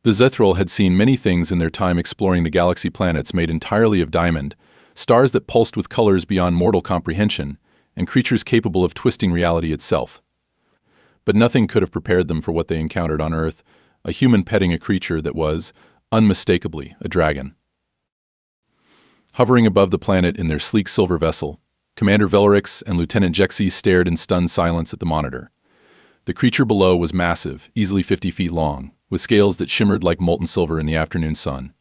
The Zethril had seen many things in their time exploring the galaxy, planets made entirely of diamond, stars that pulsed with colors beyond mortal comprehension, and creatures capable of twisting reality itself. But nothing could have prepared them for what they encountered on Earth, a human petting a creature that was, unmistakably, a dragon. Hovering above the planet in their sleek silver vessel, Commander Velarix and Lieutenant Jexy stared in stunned silence at the monitor. The creature below was massive, easily 50 feet long, with scales that shimmered like molten silver in the afternoon sun.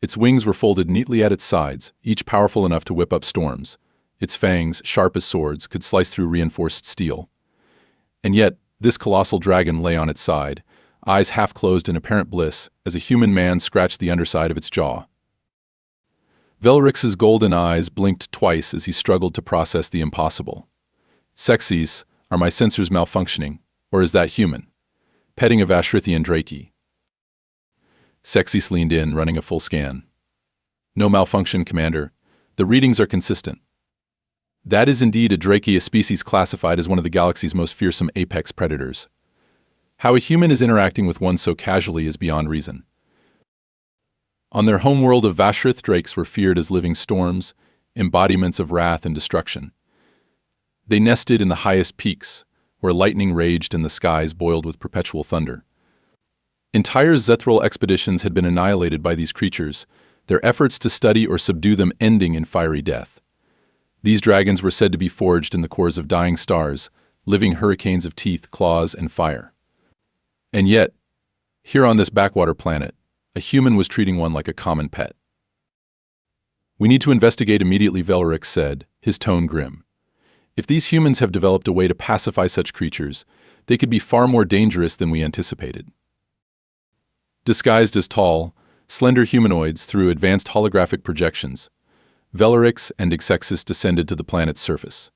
Its wings were folded neatly at its sides, each powerful enough to whip up storms. Its fangs, sharp as swords, could slice through reinforced steel. And yet, this colossal dragon lay on its side, eyes half closed in apparent bliss as a human man scratched the underside of its jaw. Velarix's golden eyes blinked twice as he struggled to process the impossible. Sexys, are my sensors malfunctioning, or is that human? Petting a Vashrithian Draki. Sexys leaned in, running a full scan. No malfunction, Commander. The readings are consistent. That is indeed a Draki, a species classified as one of the galaxy's most fearsome apex predators. How a human is interacting with one so casually is beyond reason. On their homeworld of Vashrith, drakes were feared as living storms, embodiments of wrath and destruction. They nested in the highest peaks, where lightning raged and the skies boiled with perpetual thunder. Entire Zethril expeditions had been annihilated by these creatures, their efforts to study or subdue them ending in fiery death. These dragons were said to be forged in the cores of dying stars, living hurricanes of teeth, claws, and fire. And yet, here on this backwater planet, a human was treating one like a common pet. "We need to investigate immediately," Velarix said, his tone grim. "If these humans have developed a way to pacify such creatures, they could be far more dangerous than we anticipated." Disguised as tall, slender humanoids through advanced holographic projections, Velarix and Ixexis descended to the planet's surface.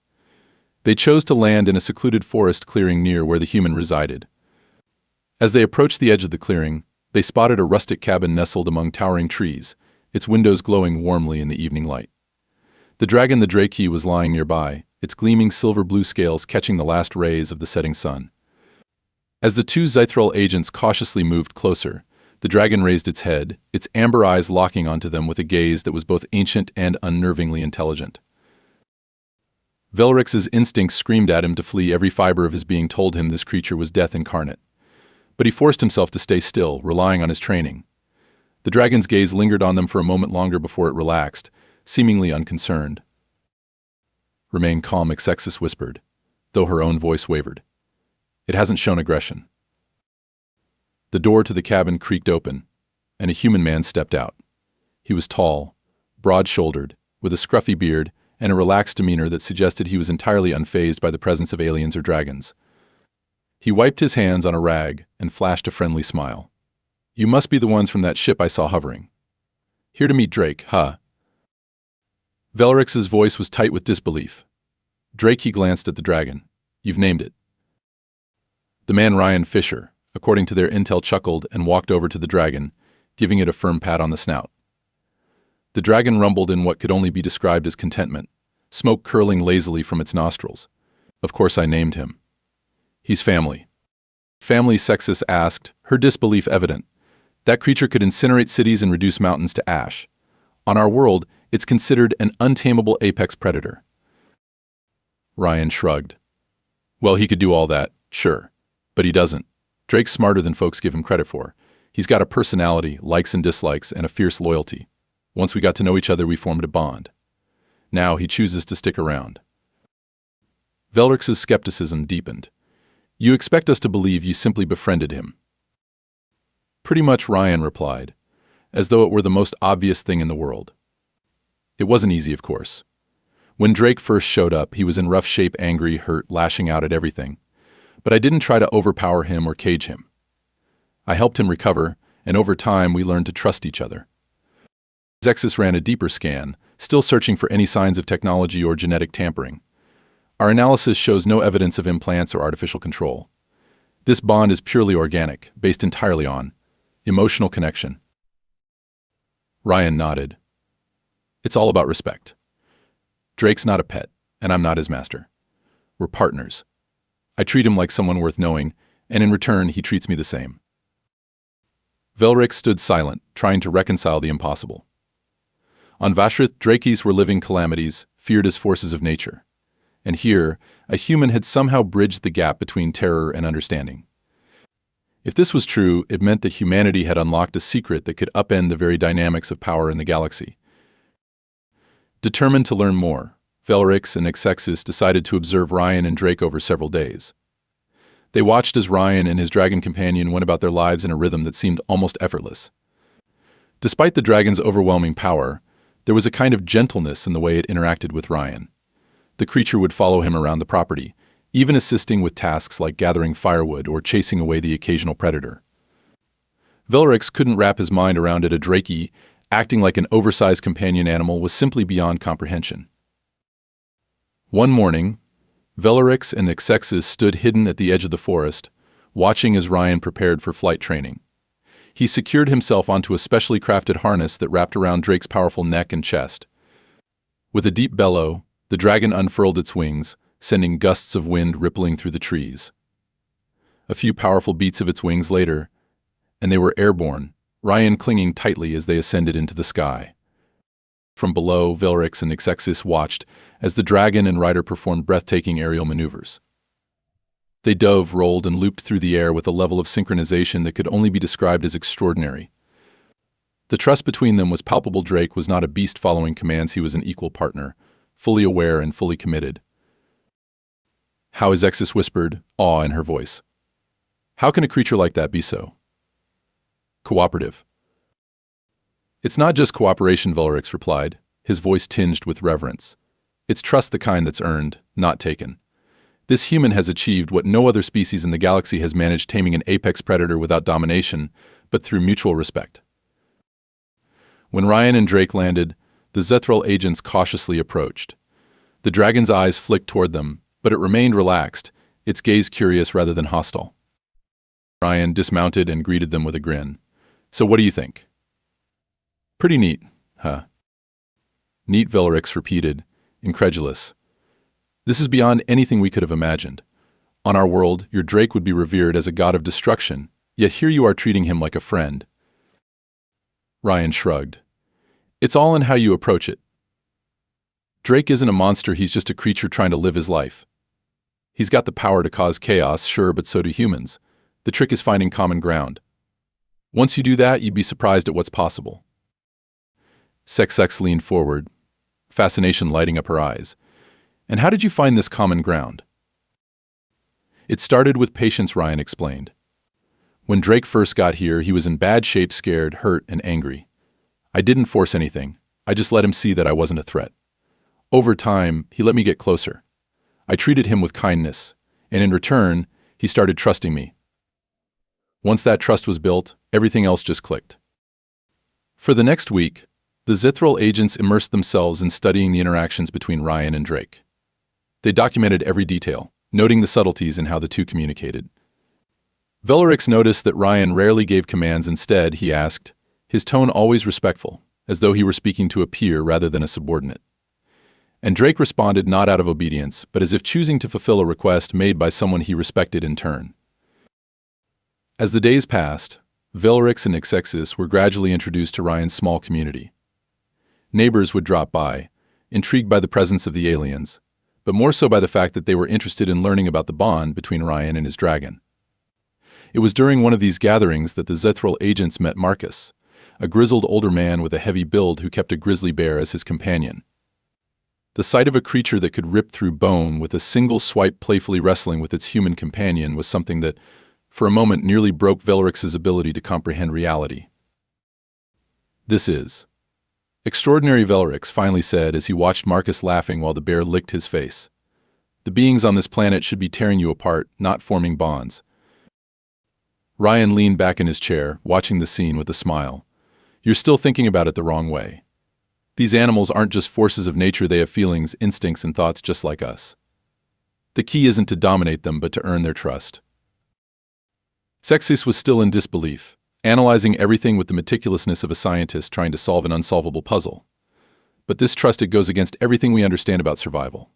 They chose to land in a secluded forest clearing near where the human resided. As they approached the edge of the clearing, they spotted a rustic cabin nestled among towering trees, its windows glowing warmly in the evening light. The dragon, the Draki, was lying nearby, its gleaming silver-blue scales catching the last rays of the setting sun. As the two Zethril agents cautiously moved closer, the dragon raised its head, its amber eyes locking onto them with a gaze that was both ancient and unnervingly intelligent. Velarix's instincts screamed at him to flee. Every fiber of his being told him this creature was death incarnate. But he forced himself to stay still, relying on his training. The dragon's gaze lingered on them for a moment longer before it relaxed, seemingly unconcerned. "Remain calm," Ixexis whispered, though her own voice wavered. "It hasn't shown aggression." The door to the cabin creaked open, and a human man stepped out. He was tall, broad-shouldered, with a scruffy beard and a relaxed demeanor that suggested he was entirely unfazed by the presence of aliens or dragons. He wiped his hands on a rag and flashed a friendly smile. "You must be the ones from that ship I saw hovering. Here to meet Drake, huh?" Velarix's voice was tight with disbelief. "Drake," he glanced at the dragon. "You've named it." The man Ryan Fisher, according to their intel, chuckled and walked over to the dragon, giving it a firm pat on the snout. The dragon rumbled in what could only be described as contentment, smoke curling lazily from its nostrils. "Of course I named him. He's family." "Family?" Sexis asked, her disbelief evident. "That creature could incinerate cities and reduce mountains to ash. On our world, it's considered an untamable apex predator." Ryan shrugged. "Well, he could do all that, sure. But he doesn't. Drake's smarter than folks give him credit for. He's got a personality, likes and dislikes, and a fierce loyalty. Once we got to know each other, we formed a bond. Now he chooses to stick around." Velarix's skepticism deepened. "You expect us to believe you simply befriended him?" "Pretty much," Ryan replied, as though it were the most obvious thing in the world. It wasn't easy, of course. When Drake first showed up, he was in rough shape, angry, hurt, lashing out at everything. But I didn't try to overpower him or cage him. I helped him recover, and over time we learned to trust each other. Ixexis ran a deeper scan, still searching for any signs of technology or genetic tampering. Our analysis shows no evidence of implants or artificial control. This bond is purely organic, based entirely on emotional connection. Ryan nodded. "It's all about respect. Drake's not a pet, and I'm not his master. We're partners. I treat him like someone worth knowing, and in return, he treats me the same." Velrix stood silent, trying to reconcile the impossible. On Vashrith, Drakes were living calamities, feared as forces of nature. And here, a human had somehow bridged the gap between terror and understanding. If this was true, it meant that humanity had unlocked a secret that could upend the very dynamics of power in the galaxy. Determined to learn more, Velrix and Xexis decided to observe Ryan and Drake over several days. They watched as Ryan and his dragon companion went about their lives in a rhythm that seemed almost effortless. Despite the dragon's overwhelming power, there was a kind of gentleness in the way it interacted with Ryan. The creature would follow him around the property, even assisting with tasks like gathering firewood or chasing away the occasional predator. Velrix couldn't wrap his mind around it. A Drakey, acting like an oversized companion animal, was simply beyond comprehension. One morning, Velrix and Xexis stood hidden at the edge of the forest, watching as Ryan prepared for flight training. He secured himself onto a specially crafted harness that wrapped around Drake's powerful neck and chest. With a deep bellow, the dragon unfurled its wings, sending gusts of wind rippling through the trees. A few powerful beats of its wings later, and they were airborne, Ryan clinging tightly as they ascended into the sky. From below, Velrix and Xexis watched as the dragon and rider performed breathtaking aerial maneuvers. They dove, rolled, and looped through the air with a level of synchronization that could only be described as extraordinary. The trust between them was palpable. Drake was not a beast following commands, he was an equal partner, fully aware and fully committed. "How is Xexis?" whispered, awe in her voice. "How can a creature like that be so cooperative?" "It's not just cooperation," Velrix replied, his voice tinged with reverence. "It's trust, the kind that's earned, not taken. This human has achieved what no other species in the galaxy has managed, taming an apex predator without domination, but through mutual respect." When Ryan and Drake landed, the Zethral agents cautiously approached. The dragon's eyes flicked toward them, but it remained relaxed, its gaze curious rather than hostile. Ryan dismounted and greeted them with a grin. "So what do you think?" "Pretty neat, huh?" "Neat," Velrix repeated, incredulous. "This is beyond anything we could have imagined. On our world, your Drake would be revered as a god of destruction, yet here you are treating him like a friend." Ryan shrugged. "It's all in how you approach it. Drake isn't a monster, he's just a creature trying to live his life. He's got the power to cause chaos, sure, but so do humans. The trick is finding common ground. Once you do that, you'd be surprised at what's possible." Xexis leaned forward, fascination lighting up her eyes. "And how did you find this common ground?" "It started with patience," Ryan explained. "When Drake first got here, he was in bad shape, scared, hurt, and angry. I didn't force anything. I just let him see that I wasn't a threat. Over time, he let me get closer. I treated him with kindness, and in return, he started trusting me. Once that trust was built, everything else just clicked." For the next week, the Zithral agents immersed themselves in studying the interactions between Ryan and Drake. They documented every detail, noting the subtleties in how the two communicated. Velrix noticed that Ryan rarely gave commands. Instead, he asked, his tone always respectful, as though he were speaking to a peer rather than a subordinate. And Drake responded not out of obedience, but as if choosing to fulfill a request made by someone he respected in turn. As the days passed, Velrix and Xexis were gradually introduced to Ryan's small community. Neighbors would drop by, intrigued by the presence of the aliens, but more so by the fact that they were interested in learning about the bond between Ryan and his dragon. It was during one of these gatherings that the Zethral agents met Marcus, a grizzled older man with a heavy build who kept a grizzly bear as his companion. The sight of a creature that could rip through bone with a single swipe, playfully wrestling with its human companion, was something that, for a moment, nearly broke Velrix's ability to comprehend reality. "This is extraordinary," Velrix finally said as he watched Marcus laughing while the bear licked his face. "The beings on this planet should be tearing you apart, not forming bonds." Ryan leaned back in his chair, watching the scene with a smile. "You're still thinking about it the wrong way. These animals aren't just forces of nature, they have feelings, instincts, and thoughts just like us. The key isn't to dominate them, but to earn their trust." Xexis was still in disbelief, analyzing everything with the meticulousness of a scientist trying to solve an unsolvable puzzle. But this trust, it goes against everything we understand about survival.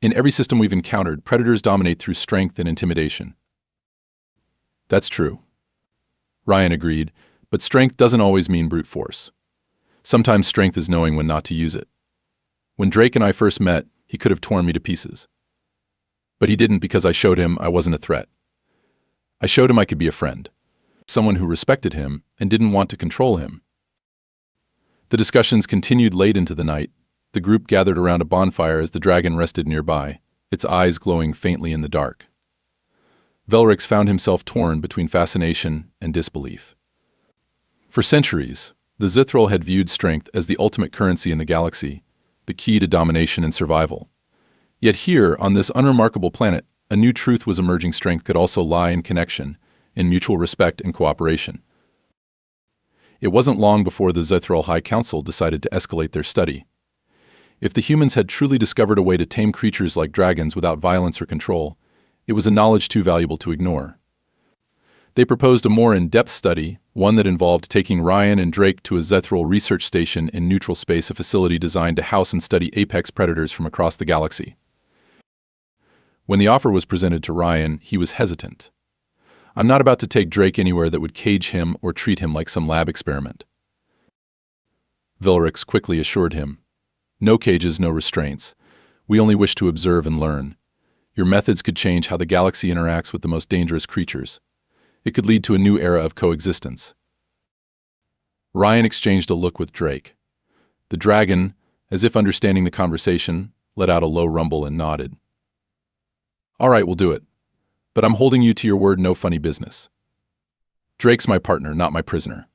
In every system we've encountered, predators dominate through strength and intimidation. "That's true." Ryan agreed, but strength doesn't always mean brute force. Sometimes strength is knowing when not to use it. When Drake and I first met, he could have torn me to pieces. But he didn't because I showed him I wasn't a threat. I showed him I could be a friend. Someone who respected him and didn't want to control him. The discussions continued late into the night. The group gathered around a bonfire as the dragon rested nearby, its eyes glowing faintly in the dark. Velrix found himself torn between fascination and disbelief. For centuries, the Zithril had viewed strength as the ultimate currency in the galaxy, the key to domination and survival. Yet here, on this unremarkable planet, a new truth was emerging: strength could also lie in connection, in mutual respect and cooperation. It wasn't long before the Zithril High Council decided to escalate their study. If the humans had truly discovered a way to tame creatures like dragons without violence or control, it was a knowledge too valuable to ignore. They proposed a more in-depth study, one that involved taking Ryan and Drake to a Zithril research station in neutral space, a facility designed to house and study apex predators from across the galaxy. When the offer was presented to Ryan, he was hesitant. "I'm not about to take Drake anywhere that would cage him or treat him like some lab experiment." Velrix quickly assured him, "No cages, no restraints. We only wish to observe and learn. Your methods could change how the galaxy interacts with the most dangerous creatures. It could lead to a new era of coexistence." Ryan exchanged a look with Drake. The dragon, as if understanding the conversation, let out a low rumble and nodded. "All right, we'll do it. But I'm holding you to your word, no funny business. Drake's my partner, not my prisoner."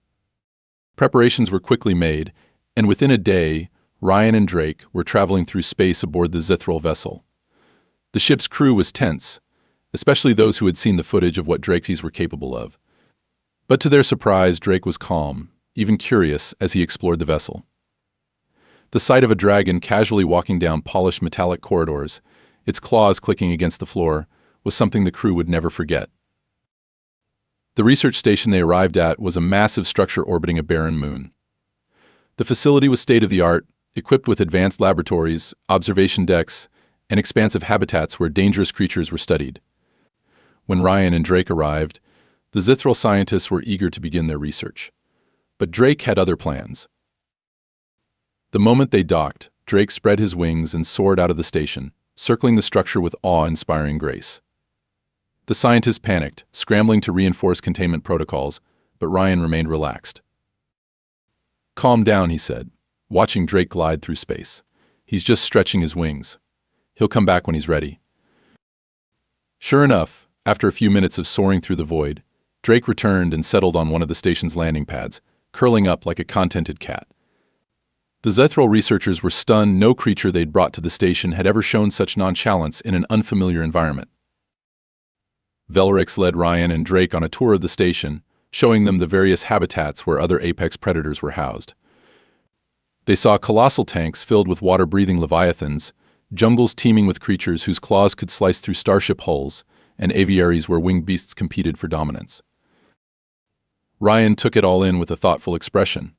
Preparations were quickly made, and within a day, Ryan and Drake were traveling through space aboard the Zithril vessel. The ship's crew was tense, especially those who had seen the footage of what Drakes were capable of. But to their surprise, Drake was calm, even curious, as he explored the vessel. The sight of a dragon casually walking down polished metallic corridors, its claws clicking against the floor, was something the crew would never forget. The research station they arrived at was a massive structure orbiting a barren moon. The facility was state-of-the-art, equipped with advanced laboratories, observation decks, and expansive habitats where dangerous creatures were studied. When Ryan and Drake arrived, the Zithril scientists were eager to begin their research. But Drake had other plans. The moment they docked, Drake spread his wings and soared out of the station, circling the structure with awe-inspiring grace. The scientists panicked, scrambling to reinforce containment protocols, but Ryan remained relaxed. "Calm down," he said, watching Drake glide through space. "He's just stretching his wings. He'll come back when he's ready." Sure enough, after a few minutes of soaring through the void, Drake returned and settled on one of the station's landing pads, curling up like a contented cat. The Zithril researchers were stunned. No creature they'd brought to the station had ever shown such nonchalance in an unfamiliar environment. Velrix led Ryan and Drake on a tour of the station, showing them the various habitats where other apex predators were housed. They saw colossal tanks filled with water-breathing leviathans, jungles teeming with creatures whose claws could slice through starship hulls, and aviaries where winged beasts competed for dominance. Ryan took it all in with a thoughtful expression.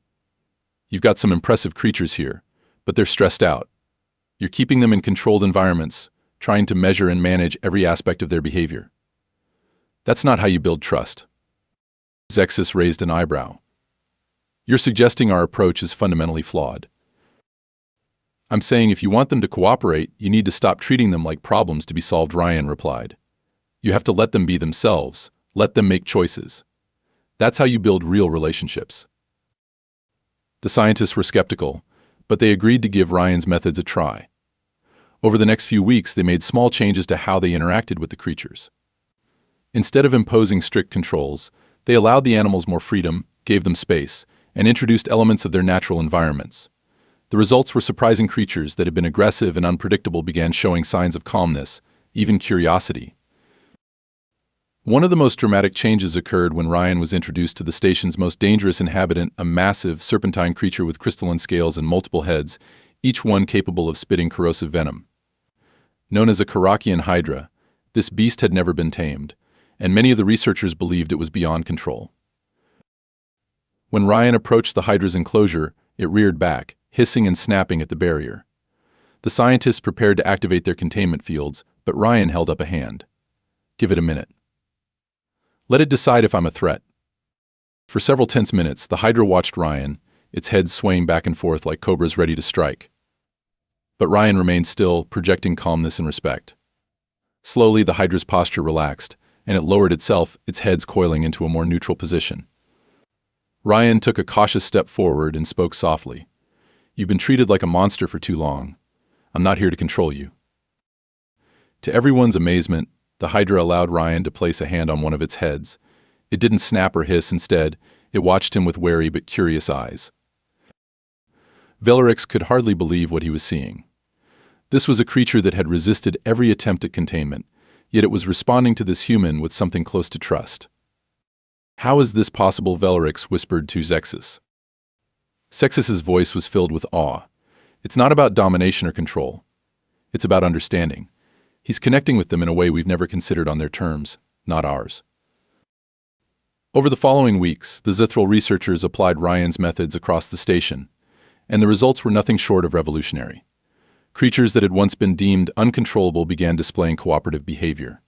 "You've got some impressive creatures here, but they're stressed out. You're keeping them in controlled environments, trying to measure and manage every aspect of their behavior. That's not how you build trust." Zexus raised an eyebrow. "You're suggesting our approach is fundamentally flawed." "I'm saying if you want them to cooperate, you need to stop treating them like problems to be solved," Ryan replied. "You have to let them be themselves, let them make choices. That's how you build real relationships." The scientists were skeptical, but they agreed to give Ryan's methods a try. Over the next few weeks, they made small changes to how they interacted with the creatures. Instead of imposing strict controls, they allowed the animals more freedom, gave them space, and introduced elements of their natural environments. The results were surprising. Creatures that had been aggressive and unpredictable began showing signs of calmness, even curiosity. One of the most dramatic changes occurred when Ryan was introduced to the station's most dangerous inhabitant, a massive, serpentine creature with crystalline scales and multiple heads, each one capable of spitting corrosive venom. Known as a Karakian hydra, this beast had never been tamed, and many of the researchers believed it was beyond control. When Ryan approached the hydra's enclosure, it reared back, hissing and snapping at the barrier. The scientists prepared to activate their containment fields, but Ryan held up a hand. "Give it a minute. Let it decide if I'm a threat." For several tense minutes, the Hydra watched Ryan, its head swaying back and forth like cobras ready to strike. But Ryan remained still, projecting calmness and respect. Slowly, the Hydra's posture relaxed, and it lowered itself, its head coiling into a more neutral position. Ryan took a cautious step forward and spoke softly. "You've been treated like a monster for too long. I'm not here to control you." To everyone's amazement, the Hydra allowed Ryan to place a hand on one of its heads. It didn't snap or hiss. Instead, it watched him with wary but curious eyes. Velarix could hardly believe what he was seeing. This was a creature that had resisted every attempt at containment, yet it was responding to this human with something close to trust. "How is this possible?" Velarix whispered to Zexus. Zexus's voice was filled with awe. "It's not about domination or control. It's about understanding. He's connecting with them in a way we've never considered on their terms, not ours." Over the following weeks, the Zithral researchers applied Ryan's methods across the station, and the results were nothing short of revolutionary. Creatures that had once been deemed uncontrollable began displaying cooperative behavior.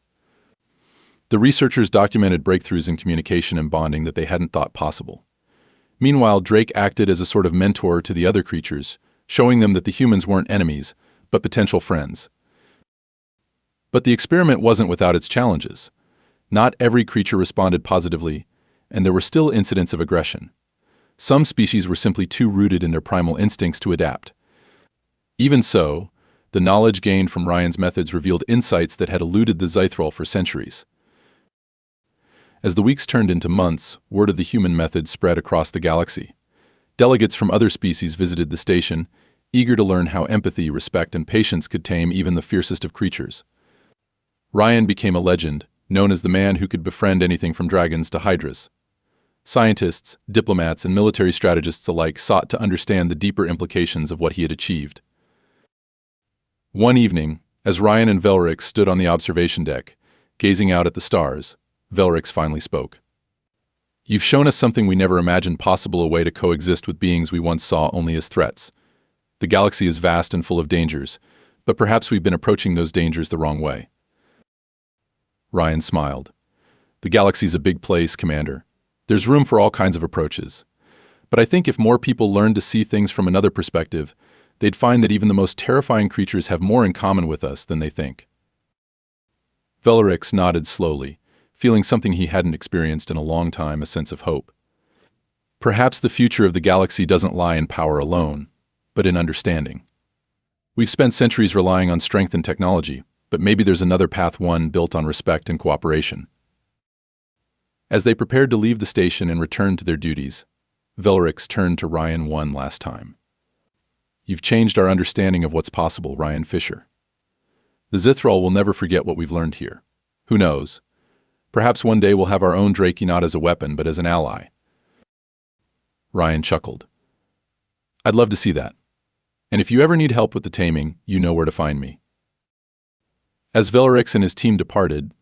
The researchers documented breakthroughs in communication and bonding that they hadn't thought possible. Meanwhile, Drake acted as a sort of mentor to the other creatures, showing them that the humans weren't enemies, but potential friends. But the experiment wasn't without its challenges. Not every creature responded positively, and there were still incidents of aggression. Some species were simply too rooted in their primal instincts to adapt. Even so, the knowledge gained from Ryan's methods revealed insights that had eluded the Zithral for centuries. As the weeks turned into months, word of the human method spread across the galaxy. Delegates from other species visited the station, eager to learn how empathy, respect, and patience could tame even the fiercest of creatures. Ryan became a legend, known as the man who could befriend anything from dragons to hydras. Scientists, diplomats, and military strategists alike sought to understand the deeper implications of what he had achieved. One evening, as Ryan and Velarix stood on the observation deck, gazing out at the stars, Velarix finally spoke. "You've shown us something we never imagined possible, a way to coexist with beings we once saw only as threats. The galaxy is vast and full of dangers, but perhaps we've been approaching those dangers the wrong way." Ryan smiled. "The galaxy's a big place, Commander. There's room for all kinds of approaches. But I think if more people learned to see things from another perspective, they'd find that even the most terrifying creatures have more in common with us than they think." Velarix nodded slowly, feeling something he hadn't experienced in a long time, a sense of hope. Perhaps the future of the galaxy doesn't lie in power alone, but in understanding. We've spent centuries relying on strength and technology, but maybe there's another path, one built on respect and cooperation. As they prepared to leave the station and return to their duties, Velarix turned to Ryan one last time. "You've changed our understanding of what's possible, Ryan Fisher. The Zithral will never forget what we've learned here. Who knows? Perhaps one day we'll have our own Drakey, not as a weapon, but as an ally." Ryan chuckled. "I'd love to see that. And if you ever need help with the taming, you know where to find me." As Velarix and his team departed,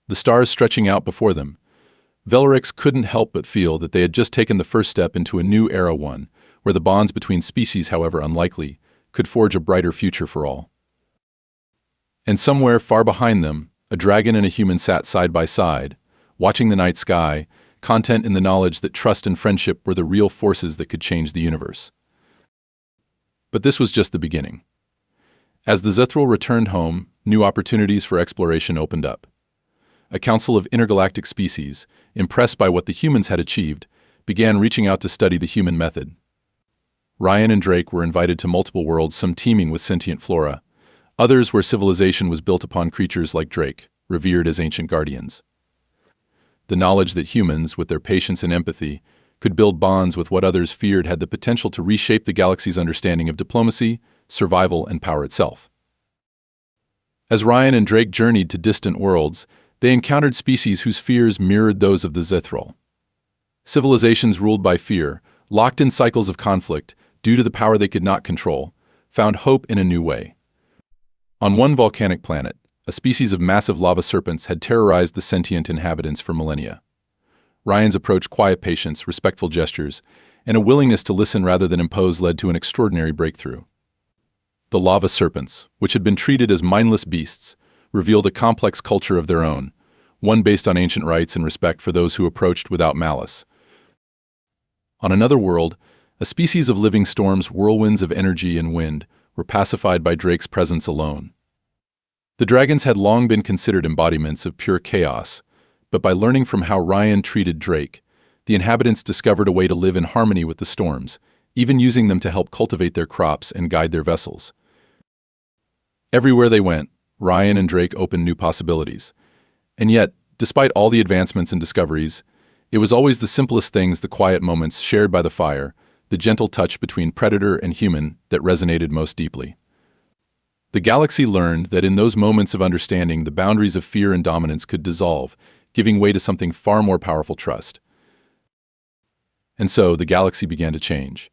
the stars stretching out before them, Velarix couldn't help but feel that they had just taken the first step into a new era, one where the bonds between species, however unlikely, could forge a brighter future for all. And somewhere far behind them, a dragon and a human sat side by side, watching the night sky, content in the knowledge that trust and friendship were the real forces that could change the universe. But this was just the beginning. As the Zithral returned home, new opportunities for exploration opened up. A council of intergalactic species, impressed by what the humans had achieved, began reaching out to study the human method. Ryan and Drake were invited to multiple worlds, some teeming with sentient flora, others where civilization was built upon creatures like Drake, revered as ancient guardians. The knowledge that humans, with their patience and empathy, could build bonds with what others feared had the potential to reshape the galaxy's understanding of diplomacy, survival, and power itself. As Ryan and Drake journeyed to distant worlds, they encountered species whose fears mirrored those of the Zithral. Civilizations ruled by fear, locked in cycles of conflict due to the power they could not control, found hope in a new way. On one volcanic planet, a species of massive lava serpents had terrorized the sentient inhabitants for millennia. Ryan's approach, quiet patience, respectful gestures, and a willingness to listen rather than impose led to an extraordinary breakthrough. The lava serpents, which had been treated as mindless beasts, revealed a complex culture of their own, one based on ancient rites and respect for those who approached without malice. On another world, a species of living storms, whirlwinds of energy and wind, were pacified by Drake's presence alone. The dragons had long been considered embodiments of pure chaos, but by learning from how Ryan treated Drake, the inhabitants discovered a way to live in harmony with the storms, even using them to help cultivate their crops and guide their vessels. Everywhere they went, Ryan and Drake opened new possibilities. And yet, despite all the advancements and discoveries, it was always the simplest things, the quiet moments shared by the fire, the gentle touch between predator and human that resonated most deeply. The galaxy learned that in those moments of understanding, the boundaries of fear and dominance could dissolve, giving way to something far more powerful: trust. And so, the galaxy began to change.